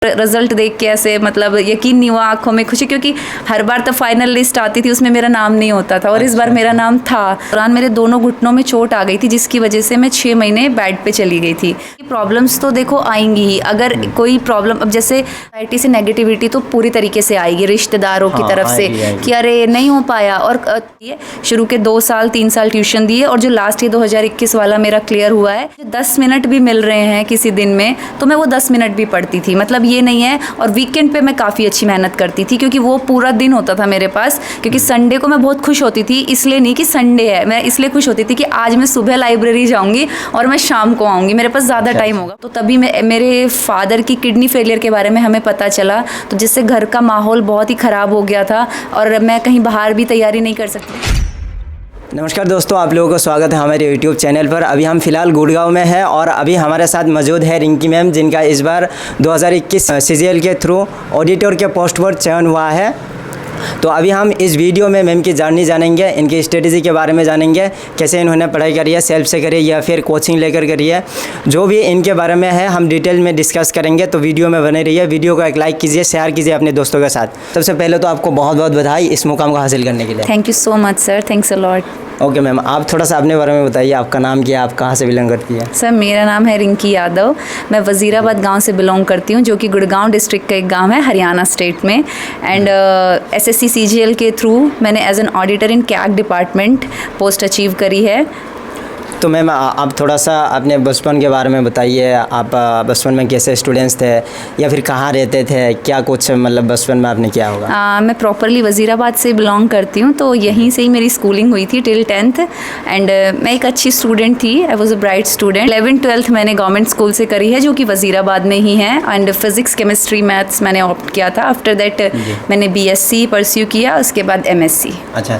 Result देख के ऐसे मतलब यकीन नहीं हुआ, आंखों में खुशी, क्योंकि हर बार तो फाइनल लिस्ट आती थी उसमें मेरा नाम नहीं होता था और इस बार मेरा नाम था। दौरान मेरे दोनों घुटनों में चोट आ गई थी जिसकी वजह से मैं 6 महीने बेड पे चली गई थी। प्रॉब्लम्स तो देखो आएंगी ही, अगर कोई प्रॉब्लम, अब जैसे सोसाइटी से नेगेटिविटी तो पूरी तरीके से आएगी, रिश्तेदारों की तरफ से कि अरे नहीं हो पाया। और शुरू के 2 साल 3 साल ट्यूशन दिए और जो लास्ट ये 2021 वाला मेरा क्लियर हुआ है, 10 मिनट भी मिल रहे हैं किसी दिन में तो मैं वो 10 मिनट भी पढ़ती थी, मतलब ये नहीं है। और वीकेंड पे मैं काफ़ी अच्छी मेहनत करती थी क्योंकि वो पूरा दिन होता था मेरे पास, क्योंकि संडे को मैं बहुत खुश होती थी, इसलिए नहीं कि संडे है, मैं इसलिए खुश होती थी कि आज मैं सुबह लाइब्रेरी जाऊंगी और मैं शाम को आऊंगी, मेरे पास ज़्यादा टाइम होगा। तो तभी मेरे फादर की किडनी फेलियर के बारे में हमें पता चला, तो जिससे घर का माहौल बहुत ही ख़राब हो गया था और मैं कहीं बाहर भी तैयारी नहीं कर सकती। नमस्कार दोस्तों, आप लोगों को स्वागत है हमारे यूट्यूब चैनल पर। अभी हम फ़िलहाल गुड़गांव में हैं और अभी हमारे साथ मौजूद है रिंकी मैम, जिनका इस बार 2021 सीजीएल के थ्रू ऑडिटर के पोस्ट पर चयन हुआ है। तो अभी हम इस वीडियो में मैम की जर्नी जानेंगे, इनकी स्ट्रेटजी के बारे में जानेंगे, कैसे इन्होंने पढ़ाई करी है, सेल्फ से करी है या फिर कोचिंग लेकर करी है, जो भी इनके बारे में है हम डिटेल में डिस्कस करेंगे। तो वीडियो में बने रहिए, वीडियो को एक लाइक कीजिए, शेयर कीजिए अपने दोस्तों के साथ। सबसे पहले तो आपको बहुत बहुत बधाई इस मुकाम को हासिल करने के लिए। Thank you so much sir, thanks a lot. Okay ma'am, आप थोड़ा सा अपने बारे में बताइए, आपका नाम क्या है, आप कहाँ से बिलोंग करती है? सर मेरा नाम है रिंकी यादव, मैं वज़ीराबाद गांव से बिलोंग करती हूँ, जो कि गुड़गांव डिस्ट्रिक्ट का एक गांव है हरियाणा स्टेट में। एंड एसएससी सीजीएल के थ्रू मैंने as an auditor in CAG department post achieve करी है। तो मैम आप थोड़ा सा अपने बचपन के बारे में बताइए, आप बचपन में कैसे स्टूडेंट्स थे या फिर कहाँ रहते थे, क्या कुछ मतलब बचपन में आपने किया होगा? मैं प्रॉपरली वज़ीराबाद से बिलोंग करती हूँ, तो यहीं से ही मेरी स्कूलिंग हुई थी टिल 10th। एंड मैं एक अच्छी स्टूडेंट थी, I was a bright student. 11th-12th मैंने गवर्नमेंट स्कूल से करी है जो कि वज़ीराबाद में ही है। एंड फिज़िक्स केमिस्ट्री मैथ्स मैंने ऑप्ट किया था। आफ्टर दैट मैंने BSc परस्यू किया, उसके बाद MSc। अच्छा,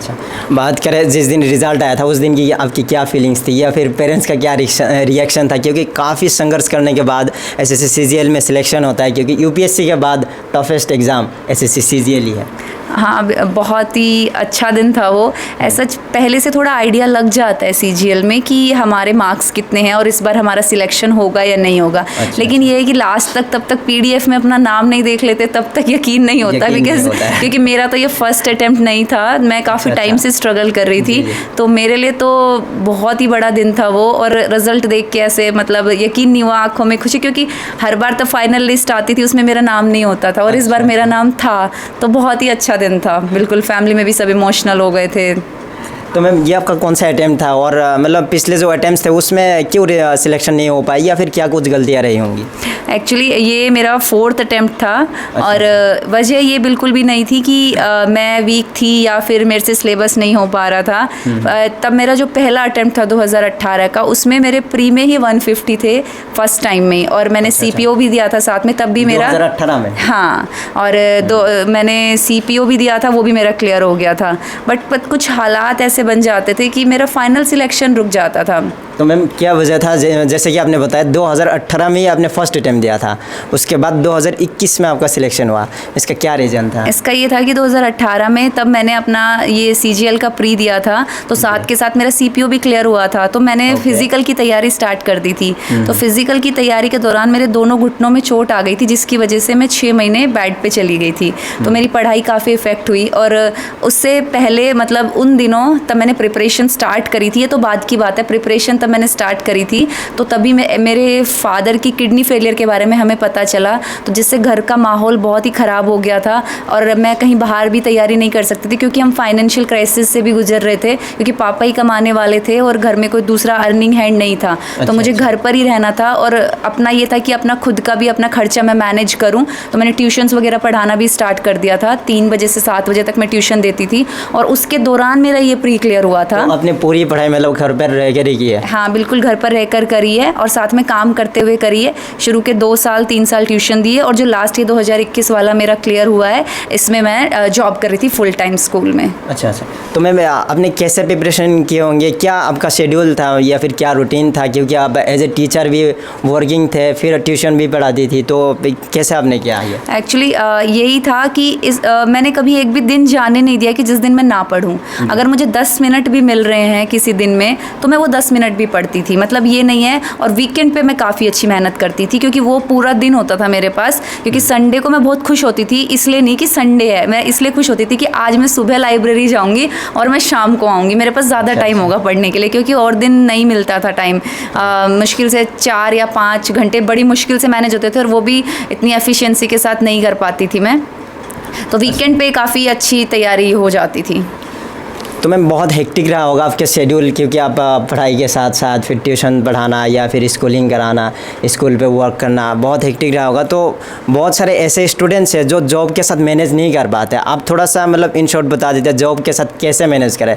बात करें जिस दिन रिजल्ट आया था उस दिन की आपकी क्या फीलिंग्स थी या फिर पेरेंट्स का क्या रिएक्शन था? क्योंकि काफ़ी संघर्ष करने के बाद एसएससी सीजीएल में सिलेक्शन होता है, क्योंकि यूपीएससी के बाद टफेस्ट एग्ज़ाम एसएससी सीजीएल ही है। हाँ, बहुत ही अच्छा दिन था वो। ऐसा पहले से थोड़ा आइडिया लग जाता है सीजीएल में कि हमारे मार्क्स कितने हैं और इस बार हमारा सिलेक्शन होगा या नहीं होगा। लेकिन ये है कि लास्ट तक तब तक पीडीएफ में अपना नाम नहीं देख लेते तब तक यकीन नहीं होता, बिकॉज क्योंकि मेरा तो ये फर्स्ट अटेम्प्ट नहीं था, मैं काफ़ी टाइम से स्ट्रगल कर रही थी। तो मेरे लिए तो बहुत ही बड़ा दिन था वो। और रिजल्ट देख के ऐसे मतलब यकीन नहीं हुआ, आंखों में खुशी, क्योंकि हर बार तो फाइनल लिस्ट आती थी उसमें मेरा नाम नहीं होता था और इस बार मेरा नाम था, तो बहुत ही अच्छा दिन था। बिल्कुल, फैमिली में भी सब इमोशनल हो गए थे। तो मैम ये आपका कौन सा अटेम्प्ट था और मतलब पिछले जो अटेम्प्ट्स थे उसमें क्यों सिलेक्शन नहीं हो पाई या फिर क्या कुछ गलतियाँ रही होंगी? एक्चुअली ये मेरा 4th अटेम्प्ट था। और वजह ये बिल्कुल भी नहीं थी कि मैं वीक थी या फिर मेरे से सिलेबस नहीं हो पा रहा था। तब मेरा जो पहला अटेम्प्ट था 2018 का, उसमें मेरे प्री में ही 150 थे फर्स्ट टाइम में, और मैंने CPO भी दिया था साथ में, तब भी मेरा 2018 में। हाँ, और मैंने CPO भी दिया था, वो भी मेरा क्लियर हो गया था। बट कुछ हालात ऐसे बन जाते थे कि मेरा फाइनल सिलेक्शन रुक जाता था। तो मैम क्या वजह था? जैसे कि आपने बताया 2018 में ही आपने फर्स्ट अटेम्प्ट दिया था, उसके बाद 2021 में आपका सिलेक्शन हुआ, इसका क्या रीज़न था? इसका ये था कि 2018 में तब मैंने अपना ये CGL का प्री दिया था, तो साथ के साथ मेरा CPO भी क्लियर हुआ था, तो मैंने फिजिकल की तैयारी स्टार्ट कर दी थी। तो फिजिकल की तैयारी के दौरान मेरे दोनों घुटनों में चोट आ गई थी जिसकी वजह से मैं 6 महीने बेड पे चली गई थी। तो मेरी पढ़ाई काफ़ी इफेक्ट हुई। और उससे पहले मतलब उन दिनों तब मैंने प्रिपरेशन स्टार्ट करी थी, ये तो बाद की बात है, प्रिपरेशन तब मैंने स्टार्ट करी थी। तो तभी मेरे फादर की किडनी फेलियर के बारे में हमें पता चला, तो जिससे घर का माहौल बहुत ही ख़राब हो गया था और मैं कहीं बाहर भी तैयारी नहीं कर सकती थी, क्योंकि हम फाइनेंशियल क्राइसिस से भी गुजर रहे थे, क्योंकि पापा ही कमाने वाले थे और घर में कोई दूसरा अर्निंग हैंड नहीं था। तो मुझे घर पर ही रहना था और अपना ये था कि अपना खुद का भी अपना खर्चा मैं मैनेज करूँ। तो मैंने ट्यूशन्स वगैरह पढ़ाना भी स्टार्ट कर दिया था। 3 बजे से 7 बजे तक मैं ट्यूशन देती थी और उसके दौरान मेरा ये प्री क्लियर हुआ था। तो अपने पूरी पढ़ाई मतलब घर पर रह कर ही की है? हाँ बिल्कुल, घर पर रहकर करी है और साथ में काम करते हुए करी है। शुरू के 2 साल 3 साल ट्यूशन दिए और जो लास्ट ये 2021 वाला मेरा क्लियर हुआ है, इसमें मैं जॉब कर रही थी फुल टाइम स्कूल में। अच्छा, तो मैम आपने कैसे प्रिपरेशन किए होंगे, क्या आपका शेड्यूल था या फिर क्या रूटीन था? क्योंकि आप एज ए टीचर भी वर्किंग थे, फिर ट्यूशन भी पढ़ाती थी, तो कैसे आपने किया ये? एक्चुअली यही था कि मैंने कभी एक भी दिन जाने नहीं दिया कि जिस दिन मैं ना पढ़ूँ। अगर मुझे 10 मिनट भी मिल रहे हैं किसी दिन में तो मैं वो 10 मिनट भी पढ़ती थी, मतलब ये नहीं है। और वीकेंड पे मैं काफ़ी अच्छी मेहनत करती थी क्योंकि वो पूरा दिन होता था मेरे पास, क्योंकि संडे को मैं बहुत खुश होती थी, इसलिए नहीं कि संडे है, मैं इसलिए खुश होती थी कि आज मैं सुबह लाइब्रेरी जाऊँगी और मैं शाम को आऊँगी, मेरे पास ज़्यादा टाइम होगा पढ़ने के लिए, क्योंकि और दिन नहीं मिलता था टाइम। मुश्किल से 4 या 5 घंटे बड़ी मुश्किल से मैनेज होते थे, और वो भी इतनी एफिशिएंसी के साथ नहीं कर पाती थी मैं। तो वीकेंड पे काफ़ी अच्छी तैयारी हो जाती थी। तो मैम बहुत हेक्टिक रहा होगा आपके शेड्यूल, क्योंकि आप पढ़ाई के साथ साथ फिर ट्यूशन पढ़ाना या फिर स्कूलिंग कराना, स्कूल पे वर्क करना, बहुत हेक्टिक रहा होगा। तो बहुत सारे ऐसे स्टूडेंट्स हैं जो जॉब के साथ मैनेज नहीं कर पाते। आप थोड़ा सा मतलब इन शॉर्ट बता देते हैं जॉब के साथ कैसे मैनेज करें।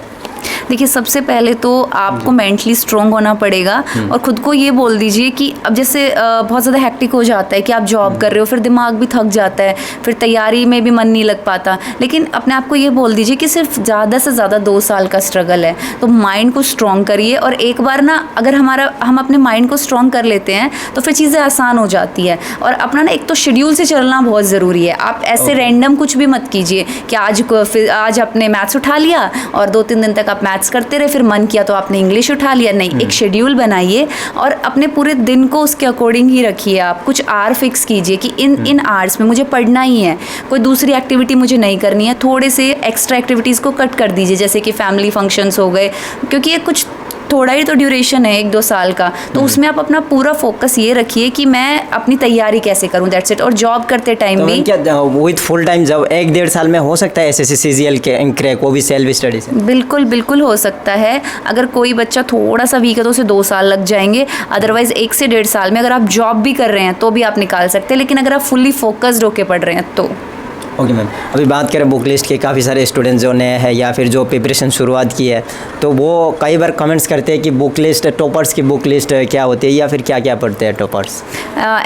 देखिए, सबसे पहले तो आपको मेंटली स्ट्रॉन्ग होना पड़ेगा और ख़ुद को ये बोल दीजिए कि अब जैसे बहुत ज़्यादा हेक्टिक हो जाता है कि आप जॉब कर रहे हो, फिर दिमाग भी थक जाता है, फिर तैयारी में भी मन नहीं लग पाता। लेकिन अपने आप को ये बोल दीजिए कि सिर्फ ज़्यादा से ज़्यादा 2 साल का स्ट्रगल है, तो माइंड को स्ट्रॉन्ग करिए। और एक बार ना अगर हम अपने माइंड को स्ट्रॉन्ग कर लेते हैं तो फिर चीज़ें आसान हो जाती है। और अपना ना एक तो शेड्यूल से चलना बहुत ज़रूरी है। आप ऐसे रैंडम कुछ भी मत कीजिए कि आज आपने मैथ्स उठा लिया और 2-3 दिन तक आप मैथ्स करते रहे, फिर मन किया तो आपने इंग्लिश उठा लिया। नहीं, एक शेड्यूल बनाइए और अपने पूरे दिन को उसके अकॉर्डिंग ही रखिए। आप कुछ आवर फिक्स कीजिए कि इन आवर्स में मुझे पढ़ना ही है, कोई दूसरी एक्टिविटी मुझे नहीं करनी है। थोड़े से एक्स्ट्रा एक्टिविटीज़ को कट कर दीजिए, जैसे कि फैमिली फंक्शंस हो गए, क्योंकि ये कुछ थोड़ा ही तो ड्यूरेशन है 1-2 साल का, तो उसमें आप अपना पूरा फोकस ये रखिए कि मैं अपनी तैयारी कैसे करूं, दैट्स इट। और जॉब करते टाइम तो भी क्या विद फुल टाइम जब 1-1.5 साल में हो सकता है एसएससी सीजीएल के क्रैक, वो भी सेल्फ स्टडी से? बिल्कुल हो सकता है। अगर कोई बच्चा थोड़ा सा वीक है तो उसे 2 साल लग जाएंगे, अदरवाइज 1 से 1.5 साल में अगर आप जॉब भी कर रहे हैं तो भी आप निकाल सकते हैं, लेकिन अगर आप फुल्ली फोकस्ड होकर पढ़ रहे हैं तो। ओके मैम, अभी बात करें बुक लिस्ट की, काफ़ी सारे स्टूडेंट्स जो नए हैं या फिर जो प्रिपरेशन शुरुआत की है, तो वो कई बार कमेंट्स करते हैं कि बुक लिस्ट, टॉपर्स की बुक लिस्ट क्या होती है या फिर क्या क्या पढ़ते हैं टॉपर्स?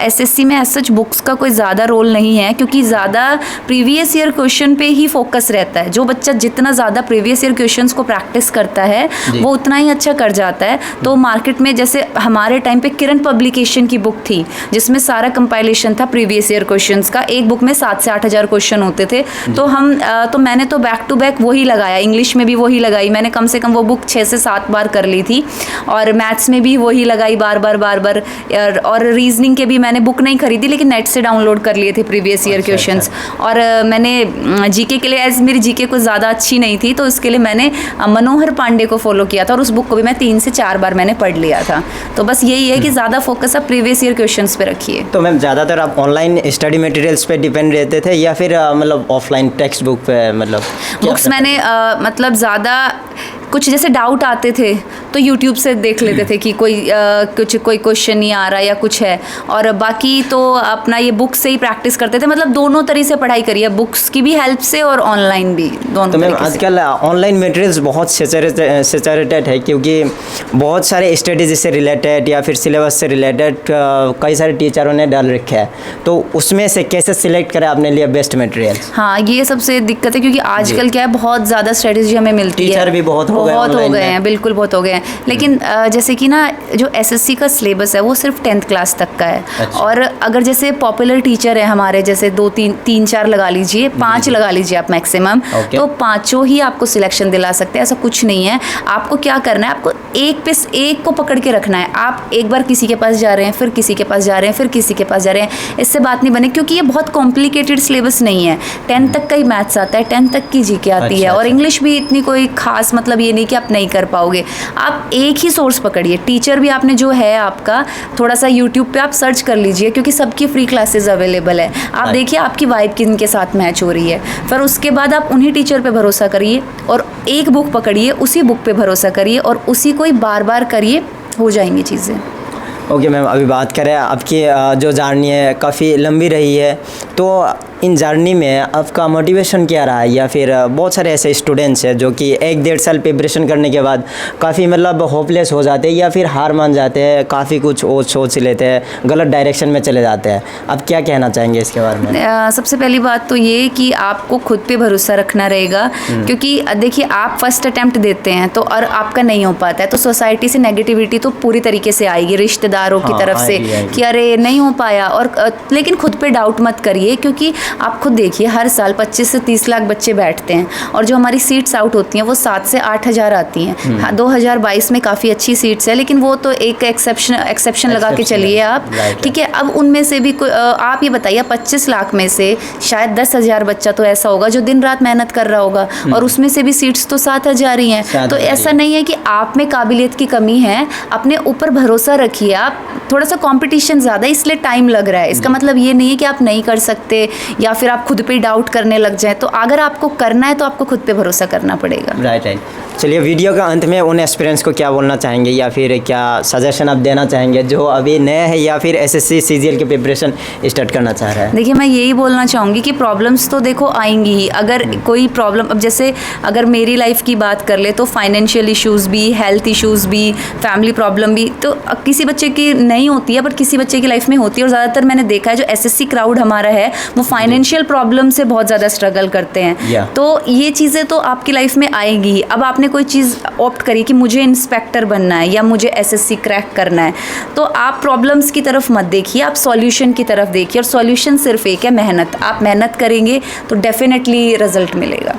एसएससी में एज सच बुक्स का कोई ज़्यादा रोल नहीं है, क्योंकि ज़्यादा प्रीवियस ईयर क्वेश्चन पे ही फोकस रहता है। जो बच्चा जितना ज़्यादा प्रीवियस ईयर क्वेश्चंस को प्रैक्टिस करता है वो उतना ही अच्छा कर जाता है। तो मार्केट में जैसे हमारे टाइम पे किरण पब्लिकेशन की बुक थी जिसमें सारा कंपाइलेशन था प्रीवियस ईयर क्वेश्चंस का, एक बुक में 7 से 8 हज़ार क्वेश्चन होते थे। तो मैंने तो बैक टू बैक वही लगाया, इंग्लिश में भी वही लगाई मैंने, कम से कम वो बुक 6 से 7 बार कर ली थी, और मैथ्स में भी वही लगाई बार बार। और रीजनिंग के भी मैंने बुक नहीं खरीदी, लेकिन नेट से डाउनलोड कर लिए थे प्रीवियस ईयर क्वेश्चंस। और मैंने जीके के लिए, एज मेरी जीके कुछ ज़्यादा अच्छी नहीं थी तो उसके लिए मैंने मनोहर पांडे को फॉलो किया था, और उस बुक को भी मैं 3 से 4 बार मैंने पढ़ लिया था। तो बस यही है कि ज़्यादा फोकस आप प्रीवियस ईयर क्वेश्चंस पे रखिए। तो मैम ज़्यादातर आप ऑनलाइन स्टडी मटेरियल्स पे डिपेंड रहते थे या फिर मतलब ऑफलाइन टेक्स्ट बुक पे? मतलब बुक्स मैंने मतलब ज़्यादा कुछ जैसे डाउट आते थे तो यूट्यूब से देख लेते थे कि कोई क्वेश्चन नहीं आ रहा या कुछ है, और बाकी तो अपना ये बुक से ही प्रैक्टिस करते थे। मतलब दोनों तरह से पढ़ाई करी है, बुक्स की भी हेल्प से और ऑनलाइन भी, दोनों। तो मैम आजकल ऑनलाइन मटेरियल्स बहुत सैचुरेटेड है, क्योंकि बहुत सारे स्टडीज से रिलेटेड या फिर सिलेबस से रिलेटेड कई सारे टीचरों ने डाल रखे हैं, तो उसमें से कैसे सिलेक्ट करें अपने लिए बेस्ट मटेरियल्स? हाँ, ये सबसे दिक्कत है, क्योंकि आजकल क्या है, बहुत ज़्यादा स्ट्रेटेजी हमें मिलती है, टीचर भी बहुत हो गए हैं, बिल्कुल बहुत हो गए हैं। लेकिन जैसे कि ना जो एसएससी का सिलेबस है वो सिर्फ 10th क्लास तक का है। अच्छा। और अगर जैसे पॉपुलर टीचर है हमारे, जैसे 2-3-4 लगा लीजिए, 5 लगा लीजिए आप मैक्सिमम, तो 5 ही आपको सिलेक्शन दिला सकते हैं, ऐसा कुछ नहीं है। आपको क्या करना है, आपको एक को पकड़ के रखना है। आप एक बार किसी के पास जा रहे हैं, फिर किसी के पास जा रहे हैं, फिर किसी के पास जा रहे हैं, इससे बात नहीं बने, क्योंकि ये बहुत कॉम्प्लिकेटेड सिलेबस नहीं है। 10th तक का ही मैथ्स आता है, 10th तक की जीके आती है, और इंग्लिश भी इतनी कोई खास मतलब ये नहीं कि आप नहीं कर पाओगे। आप एक ही सोर्स पकड़िए, टीचर भी आपने जो है आपका थोड़ा सा यूट्यूब पे आप सर्च कर लीजिए, क्योंकि सबकी फ्री क्लासेस अवेलेबल है। आप देखिए आपकी वाइब किनके साथ मैच हो रही है, फिर उसके बाद आप उन्हीं टीचर पे भरोसा करिए और एक बुक पकड़िए, उसी बुक पे भरोसा करिए और उसी को ही बार बार करिए, हो जाएंगी चीज़ें। ओके मैम, अभी बात करें आपकी जो जर्नी है काफ़ी लंबी रही है, तो इन जर्नी में आपका मोटिवेशन क्या रहा है? या फिर बहुत सारे ऐसे स्टूडेंट्स हैं जो कि 1-1.5 साल प्रिपरेशन करने के बाद काफ़ी मतलब होपलेस हो जाते हैं या फिर हार मान जाते हैं, काफ़ी कुछ और सोच लेते हैं, गलत डायरेक्शन में चले जाते हैं। आप क्या कहना चाहेंगे इसके बारे में? सबसे पहली बात तो ये कि आपको खुद पे भरोसा रखना रहेगा, क्योंकि देखिए आप फर्स्ट अटैम्प्ट देते हैं तो और आपका नहीं हो पाता है तो सोसाइटी से नेगेटिविटी तो पूरी तरीके से आएगी, रिश्तेदारों की तरफ से कि अरे नहीं हो पाया, और लेकिन खुद पे डाउट मत करिए। इसलिए क्योंकि आप खुद देखिए हर साल 25 से 30 लाख बच्चे बैठते हैं और जो हमारी सीट्स आउट होती हैं वो 7 से 8 हज़ार आती हैं। हाँ, 2022 में काफ़ी अच्छी सीट्स है, लेकिन वो तो एक एक्सेप्शन लगा के चलिए आप, ठीक है। अब उनमें से भी आप ये बताइए 25 लाख में से शायद 10,000 बच्चा तो ऐसा होगा जो दिन रात मेहनत कर रहा होगा और उसमें से भी सीट्स तो 7,000 ही हैं। तो ऐसा नहीं है कि आप में काबिलियत की कमी है, अपने ऊपर भरोसा रखिए। आप थोड़ा सा कंपटीशन ज़्यादा है इसलिए टाइम लग रहा है, इसका मतलब ये नहीं है कि आप नहीं कर सकते या फिर आप खुद पे डाउट करने लग जाए। तो अगर आपको करना है तो आपको खुद पे भरोसा करना पड़ेगा। राइट। चलिए, वीडियो का अंत में उन एस्पिरेंट्स को क्या बोलना चाहेंगे या फिर क्या सजेशन आप देना चाहेंगे जो अभी नए हैं या फिर एसएससी सीजीएल की प्रिपरेशन स्टार्ट करना चाह रहा है? देखिए, मैं यही बोलना चाहूँगी कि प्रॉब्लम्स तो देखो आएंगी ही। अगर कोई प्रॉब्लम, अब जैसे अगर मेरी लाइफ की बात कर ले तो फाइनेंशियल इश्यूज़ भी, हेल्थ इश्यूज़ भी, फैमिली प्रॉब्लम भी तो किसी बच्चे की नहीं होती है, बट किसी बच्चे की लाइफ में होती है। और ज़्यादातर मैंने देखा है जो एसएससी क्राउड हमारा है वो फाइनेंशियल प्रॉब्लम से बहुत ज़्यादा स्ट्रगल करते हैं। तो ये चीज़ें तो आपकी लाइफ में आएगी ही। अब आपने कोई चीज़ ऑप्ट करी कि मुझे इंस्पेक्टर बनना है या मुझे एसएससी क्रैक करना है, तो आप प्रॉब्लम्स की तरफ मत देखिए, आप सॉल्यूशन की तरफ देखिए। और सॉल्यूशन सिर्फ एक है, मेहनत। आप मेहनत करेंगे तो डेफिनेटली रिजल्ट मिलेगा।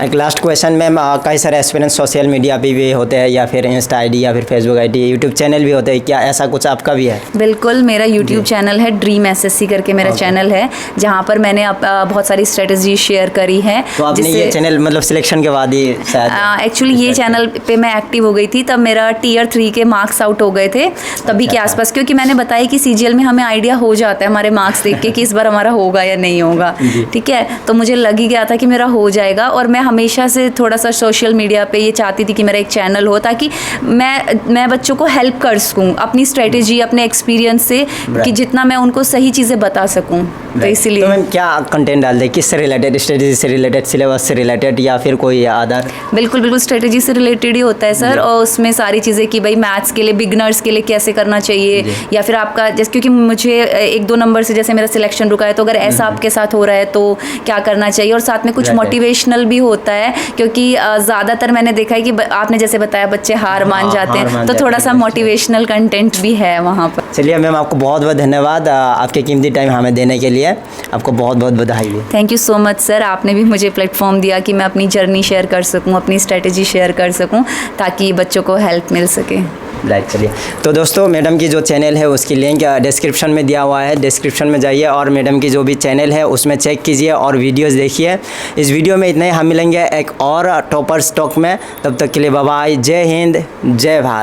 एक लास्ट क्वेश्चन मैम, कई सारे एक्सपीरियंस सोशल मीडिया पे भी होते हैं या फिर इंस्टा आईडी या फिर फेसबुक आईडी, यूट्यूब चैनल भी होते हैं, क्या ऐसा कुछ आपका भी है? बिल्कुल, मेरा यूट्यूब चैनल है, ड्रीम एसएससी करके मेरा चैनल है, जहाँ पर मैंने बहुत सारी स्ट्रेटजी शेयर करी हैं। तो आपने ये चैनल मतलब सिलेक्शन के बाद ही शायद? एक्चुअली ये चैनल पे मैं एक्टिव हो गई थी तब मेरा टियर 3 के मार्क्स आउट हो गए थे तभी के आसपास, क्योंकि मैंने बताया कि सीजीएल में हमें आइडिया हो जाता है हमारे मार्क्स देख के कि इस बार हमारा होगा या नहीं होगा, ठीक है। तो मुझे लग ही गया था कि मेरा हो जाएगा और मैं हमेशा से थोड़ा सा सोशल मीडिया पे ये चाहती थी कि मेरा एक चैनल हो ताकि मैं बच्चों को हेल्प कर सकूं अपनी स्ट्रेटेजी, अपने एक्सपीरियंस से, कि जितना मैं उनको सही चीज़ें बता सकूं। तो इसीलिए तो मैम क्या कंटेंट डाल दे, किससे रिलेटेड, स्ट्रेटेजी से रिलेटेड, सिलेबस से रिलेटेड या फिर कोई आधार? बिल्कुल स्ट्रेटेजी से रिलेटेड ही होता है सर, और उसमें सारी चीज़ें कि भाई मैथ्स के लिए बिगनर्स के लिए कैसे करना चाहिए, या फिर आपका जैसे क्योंकि मुझे 1-2 नंबर से जैसे मेरा सिलेक्शन रुका है तो अगर ऐसा आपके साथ हो रहा है तो क्या करना चाहिए। और साथ में कुछ मोटिवेशनल भी होता है, क्योंकि ज़्यादातर मैंने देखा है कि आपने जैसे बताया बच्चे हार मान जाते हैं, तो थोड़ा सा मोटिवेशनल कंटेंट भी है वहाँ पर। चलिए मैम, आपको बहुत बहुत धन्यवाद आपके कीमती टाइम हमें देने के लिए, आपको बहुत बहुत बधाई है। Thank you so much sir, आपने भी मुझे प्लेटफॉर्म दिया कि मैं अपनी जर्नी शेयर कर सकूँ, अपनी स्ट्रेटेजी शेयर कर सकूँ ताकि बच्चों को हेल्प मिल सके। राइट। चलिए, तो दोस्तों मैडम की जो चैनल है उसकी लिंक डिस्क्रिप्शन में दिया हुआ है, डिस्क्रिप्शन में जाइए और मैडम की जो भी चैनल है उसमें चेक कीजिए और वीडियोस देखिए। इस वीडियो में इतने ही, हम मिलेंगे एक और टॉपर स्टॉक में, तब तक के लिए बाय बाय। जय हिंद, जय भारत।